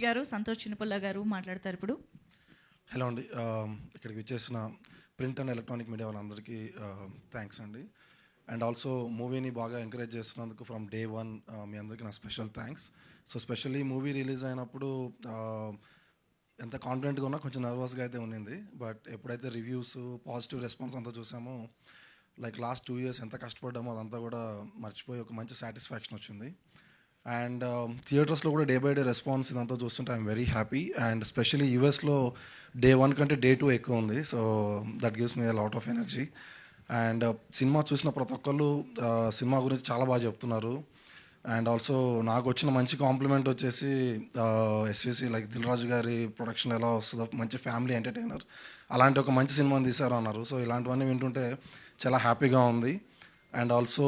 గారు, సంతోష్ చిన్నపల్ల గారు మాట్లాడతారు ఇప్పుడు. హలో అండి. ఇక్కడికి వచ్చేసిన ప్రింట్ అండ్ ఎలక్ట్రానిక్ మీడియా వాళ్ళందరికీ థ్యాంక్స్ అండి. అండ్ ఆల్సో మూవీని బాగా ఎంకరేజ్ చేస్తున్నందుకు ఫ్రమ్ డే వన్ మీ అందరికీ నా special thanks. So specially movie release అయినప్పుడు ఎంత కాన్ఫిడెంట్గా ఉన్నా కొంచెం నర్వస్గా అయితే ఉన్నింది. బట్ ఎప్పుడైతే రివ్యూస్ పాజిటివ్ రెస్పాన్స్ అంతా చూసామో లైక్ లాస్ట్ 2 years ఎంత కష్టపడ్డామో అదంతా కూడా మర్చిపోయి ఒక మంచి సాటిస్ఫాక్షన్ వచ్చింది. అండ్ థియేటర్స్లో కూడా డే బై డే రెస్పాన్స్ ఇదంతా చూస్తుంటే I'm very happy. And specially యూఎస్లో Day 1 కంటే Day 2 ఎక్కువ ఉంది. So that gives me a lot of energy. And cinema చూసిన ప్రతి ఒక్కళ్ళు సినిమా గురించి చాలా బాగా చెప్తున్నారు. అండ్ ఆల్సో నాకు వచ్చిన మంచి కాంప్లిమెంట్ వచ్చేసి ఎస్విసి లైక్ దిల్ రాజు గారి ప్రొడక్షన్ ఎలా వస్తుందో, మంచి ఫ్యామిలీ ఎంటర్టైనర్, అలాంటి ఒక మంచి సినిమాని తీశారు అన్నారు. సో ఇలాంటివన్నీ వింటుంటే చాలా హ్యాపీగా ఉంది. And also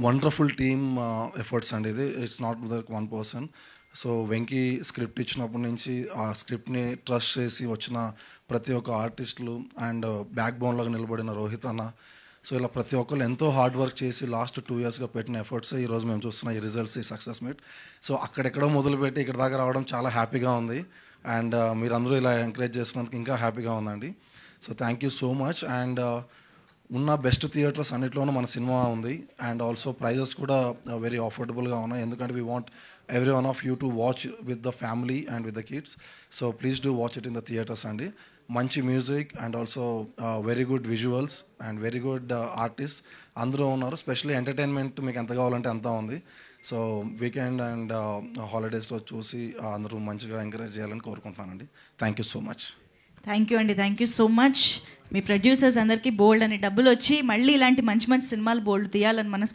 wonderful team efforts అండి ఇది. It's not with one person. So Venky script ఇచ్చినప్పటి నుంచి ఆ స్క్రిప్ట్ని ట్రస్ట్ చేసి వచ్చిన ప్రతి ఒక్క ఆర్టిస్టులు అండ్ బ్యాక్ బోన్లాగా నిలబడిన రోహిత్ అన్న, సో ఇలా ప్రతి ఒక్కరు ఎంతో హార్డ్ వర్క్ చేసి లాస్ట్ 2 yearsగా పెట్టిన ఎఫర్ట్స్ ఈరోజు మేము చూస్తున్న ఈ రిజల్ట్స్, ఈ సక్సెస్ మీట్. సో అక్కడెక్కడో మొదలుపెట్టి ఇక్కడ దాకా రావడం చాలా హ్యాపీగా ఉంది. అండ్ మీరందరూ ఇలా ఎంకరేజ్ చేసినందుకు ఇంకా హ్యాపీగా ఉందండి. So thank you so much. And ఉన్న బెస్ట్ థియేటర్స్ అన్నిట్లోనూ మన సినిమా ఉంది. అండ్ ఆల్సో ప్రైజెస్ కూడా వెరీ అఫోర్డబుల్గా ఉన్నాయి. ఎందుకంటే we want every one of you to watch with the family and with the kids. So please do watch it in the theatres అండి. మంచి music and also very good visuals and very good artist అందరూ ఉన్నారు. Specially entertainment మీకు ఎంత కావాలంటే అంతా ఉంది. So weekend and హాలిడేస్లో చూసి అందరూ మంచిగా ఎంకరేజ్ చేయాలని కోరుకుంటున్నానండి. Thank you so much. Thank you అండి, థ్యాంక్ యూ సో మచ్. మీ ప్రొడ్యూసర్స్ అందరికీ బోల్డ్ అని డబ్బులు వచ్చి మళ్ళీ ఇలాంటి మంచి మంచి సినిమాలు బోల్డ్ తీయాలని మనసు